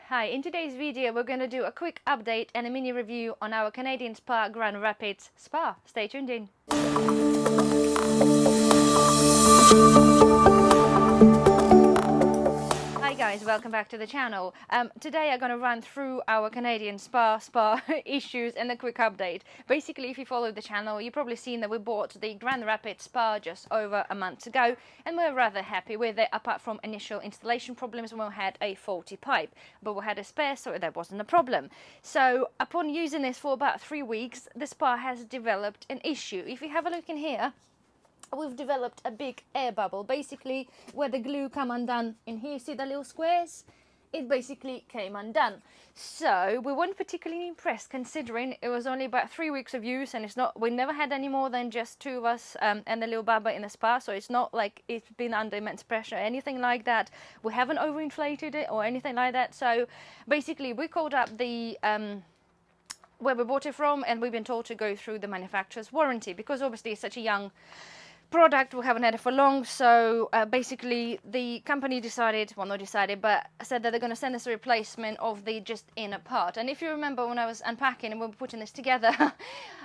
Hi, in today's video we're going to do a quick update and a mini review on our Canadian Spa Grand Rapids Spa. Stay tuned in. Hi guys, welcome back to the channel. Today I'm going to run through our Canadian spa issues and a quick update. Basically, if you follow the channel, you've probably seen that we bought the Grand Rapids Spa just over a month ago, and we're rather happy with it, apart from initial installation problems when we had a faulty pipe. But we had a spare, so that wasn't a problem. So upon using this for about 3 weeks, the spa has developed an issue. If you have a look in here, we've developed a big air bubble. Basically, where the glue come undone in here, see the little squares? It basically came undone. So we weren't particularly impressed, considering it was only about 3 weeks of use, and we never had any more than just two of us and the little baba in the spa, so it's not like it's been under immense pressure or anything like that. We haven't overinflated it or anything like that. So basically we called up the where we bought it from, and we've been told to go through the manufacturer's warranty, because obviously it's such a young product, we haven't had it for long. So basically the company decided, well, not decided, but said that they're going to send us a replacement of the just inner part. And if you remember, when I was unpacking and we were putting this together,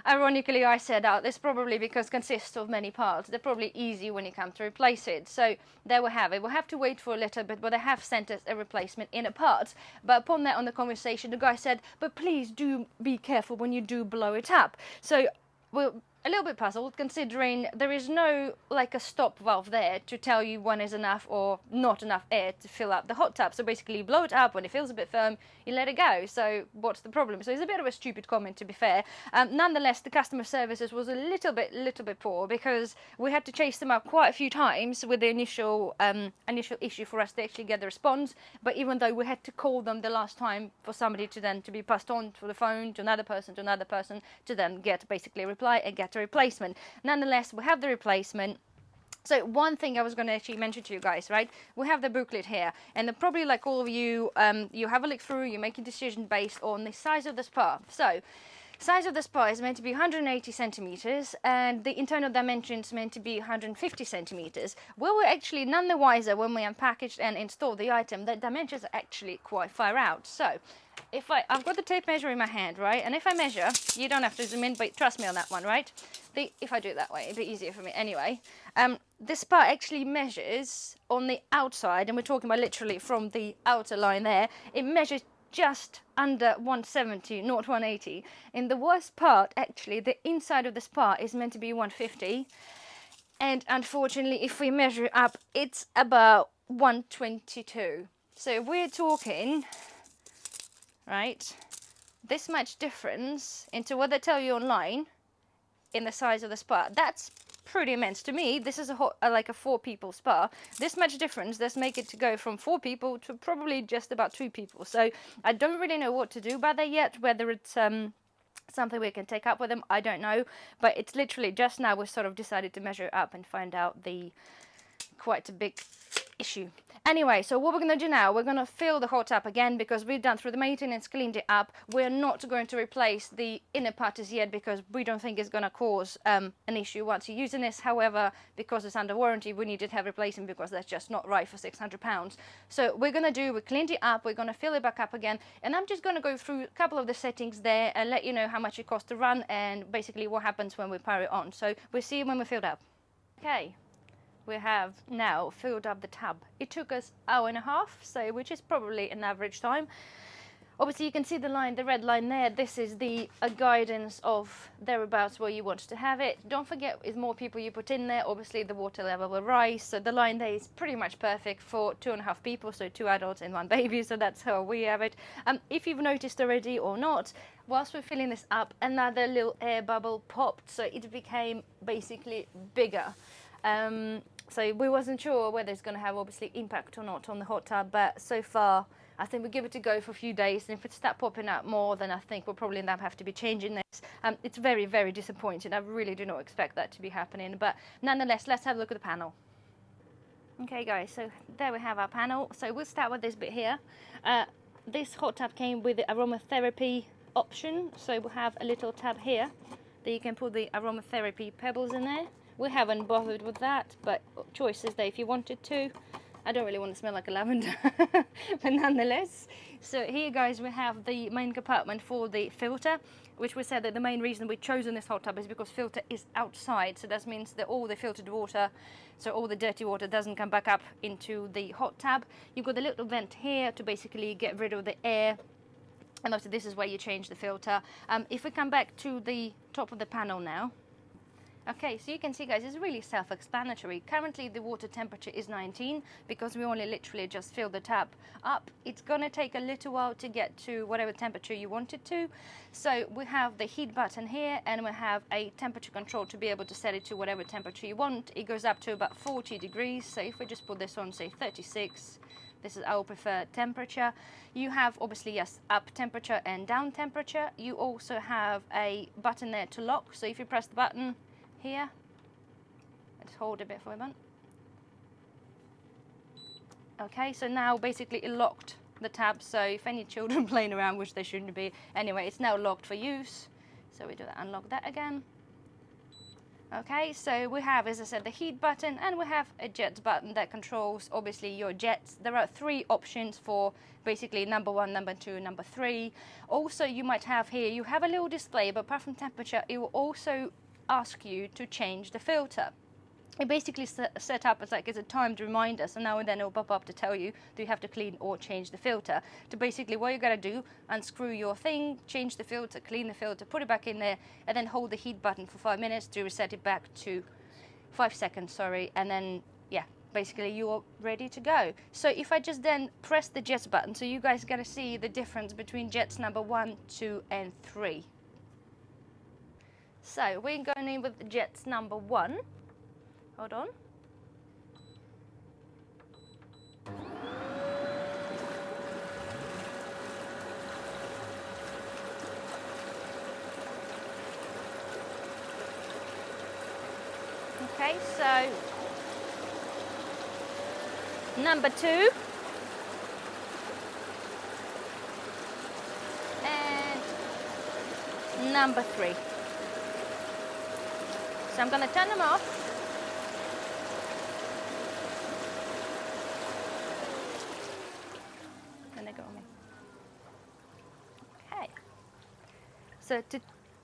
ironically I said, oh, this probably because it consists of many parts, they're probably easy when you come to replace it. So there we have it. We'll have to wait for a little bit, but they have sent us a replacement inner part. But upon that, on the conversation, the guy said, but please do be careful when you do blow it up. So we're a little bit puzzled, considering there is no like a stop valve there to tell you when is enough or not enough air to fill up the hot tub. So basically you blow it up, when it feels a bit firm, you let it go. So what's the problem? So it's a bit of a stupid comment, to be fair. Nonetheless, the customer services was a little bit poor, because we had to chase them up quite a few times with the initial issue for us to actually get the response. But even though we had to call them the last time for somebody to then to be passed on to the phone to another person to then get basically a reply and get a replacement. Nonetheless, we have the replacement. So one thing I was going to actually mention to you guys, right? We have the booklet here, and probably like all of you, you have a look through, you make a decision based on the size of the spa. So size of the spa is meant to be 180 centimeters, and the internal dimensions meant to be 150 centimeters. We were actually none the wiser when we unpackaged and installed the item. The dimensions are actually quite far out. So if I've got the tape measure in my hand, right? And if I measure, you don't have to zoom in, but trust me on that one, right? If I do it that way, it'd be easier for me anyway. This spa actually measures on the outside, and we're talking about literally from the outer line there, it measures just under 170, not 180. In the worst part, actually, the inside of the spa is meant to be 150. And unfortunately, if we measure it up, it's about 122. So we're talking, right, this much difference into what they tell you online in the size of the spa. That's pretty immense to me. This is like a 4 people spa. This much difference does make it to go from 4 people to probably just about 2 people. So I don't really know what to do about that yet, whether it's something we can take up with them, I don't know. But it's literally just now we sort of decided to measure it up and find out the quite a big issue. Anyway, so what we're going to do now, we're going to fill the hot tub again, because we've done through the maintenance, cleaned it up. We're not going to replace the inner part as yet, because we don't think it's going to cause an issue once you're using this. However, because it's under warranty, we need to have replacement, because that's just not right for £600. So we cleaned it up, we're going to fill it back up again, and I'm just going to go through a couple of the settings there and let you know how much it costs to run and basically what happens when we power it on. So we'll see you when we're filled up. Okay. We have now filled up the tub. It took us an hour and a half, so which is probably an average time. Obviously, you can see the line, the red line there. This is the guidance of thereabouts where you want to have it. Don't forget, as more people you put in there, obviously the water level will rise. So the line there is pretty much perfect for 2.5 people, so 2 adults and 1 baby. So that's how we have it. If you've noticed already or not, whilst we're filling this up, another little air bubble popped, so it became basically bigger. So we wasn't sure whether it's going to have obviously impact or not on the hot tub, but so far I think we'll give it a go for a few days, and if it starts popping out more, then I think we'll probably end up have to be changing this. It's very, very disappointing. I really do not expect that to be happening, but nonetheless, let's have a look at the panel. Okay guys, so there we have our panel. So we'll start with this bit here. This hot tub came with the aromatherapy option, so we'll have a little tab here that you can put the aromatherapy pebbles in there. We haven't bothered with that, but choice is there if you wanted to. I don't really want to smell like a lavender, but nonetheless. So here, guys, we have the main compartment for the filter, which we said that the main reason we've chosen this hot tub is because filter is outside. So that means that all the filtered water, so all the dirty water doesn't come back up into the hot tub. You've got a little vent here to basically get rid of the air. And also this is where you change the filter. If we come back to the top of the panel now. Okay, so you can see, guys, it's really self-explanatory. Currently the water temperature is 19 because we only literally just fill the tap up. It's gonna take a little while to get to whatever temperature you want it to. So we have the heat button here, and we have a temperature control to be able to set it to whatever temperature you want. It goes up to about 40 degrees. So if we just put this on, say 36, this is our preferred temperature. You have obviously, yes, up temperature and down temperature. You also have a button there to lock. So if you press the button here, let's hold a bit for a moment. Okay, so now basically it locked the tab. So if any children playing around, which they shouldn't be, anyway, it's now locked for use. So we do that, unlock that again. Okay, so we have, as I said, the heat button, and we have a jets button that controls obviously your jets. There are 3 options for basically number 1, number 2, number 3. Also, you might have here, you have a little display, but apart from temperature, it will also ask you to change the filter. It basically set up as like as a timed reminder, so now and then it will pop up to tell you do you have to clean or change the filter. To basically what you gotta do, unscrew your thing, change the filter, clean the filter, put it back in there, and then hold the heat button for 5 minutes to reset it back to 5 seconds, sorry, and then yeah, basically you're ready to go. So if I just then press the jets button, so you guys gotta see the difference between jets number 1, 2, and 3. So we're going in with the jets number 1. Hold on. Okay, so number 2 and number 3. So I'm going to turn them off. And they go on me. Okay. So to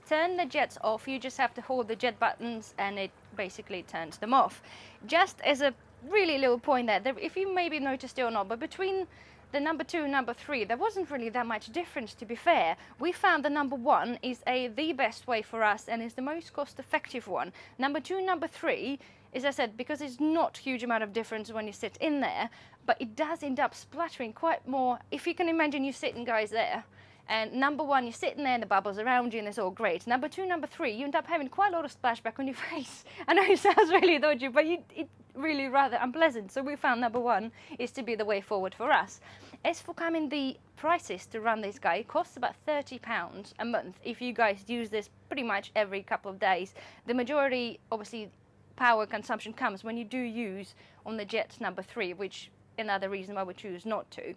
turn the jets off, you just have to hold the jet buttons and it basically turns them off. Just as a really little point there, if you maybe noticed it or not, but between the number 2 and number 3, there wasn't really that much difference, to be fair. We found the number 1 is the best way for us and is the most cost-effective one. Number 2 and number 3, as I said, because it's not a huge amount of difference when you sit in there, but it does end up splattering quite more. If you can imagine you sitting, guys, there, and number 1, you're sitting there and the bubbles around you and it's all great. Number 2, number 3, you end up having quite a lot of splashback on your face. I know it sounds really dodgy, but it really rather unpleasant. So we found number 1 is to be the way forward for us. As for coming the prices to run this guy, it costs about £30 a month if you guys use this pretty much every couple of days. The majority, obviously, power consumption comes when you do use on the Jets number 3, which another reason why we choose not to.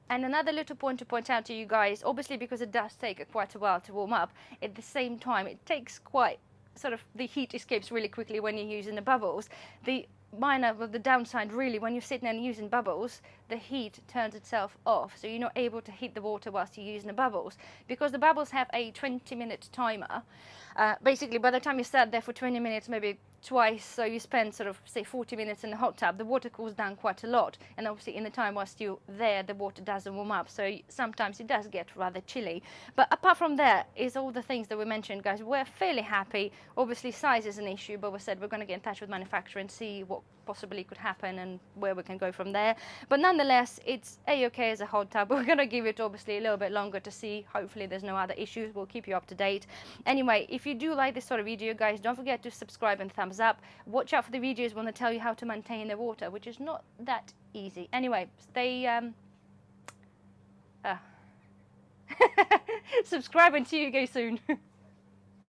And another little point to point out to you guys, obviously because it does take quite a while to warm up, at the same time it takes quite sort of, the heat escapes really quickly when you're using the bubbles. The downside really, when you're sitting and using bubbles, the heat turns itself off, so you're not able to heat the water whilst you're using the bubbles, because the bubbles have a 20-minute timer. Basically, by the time you sat there for 20 minutes, maybe twice, so you spend sort of, say, 40 minutes in the hot tub, the water cools down quite a lot, and obviously in the time whilst you're there, the water doesn't warm up, so sometimes it does get rather chilly. But apart from that, is all the things that we mentioned, guys. We're fairly happy. Obviously size is an issue, but we said we're going to get in touch with manufacturer and see what possibly could happen and where we can go from there. But nonetheless, it's a-okay as a hot tub. We're going to give it obviously a little bit longer to see. Hopefully there's no other issues. We'll keep you up to date. Anyway, if you do like this sort of video, guys, don't forget to subscribe and thumbs up. Watch out for the videos when they tell you how to maintain the water, which is not that easy. Anyway, stay subscribe and see you guys soon.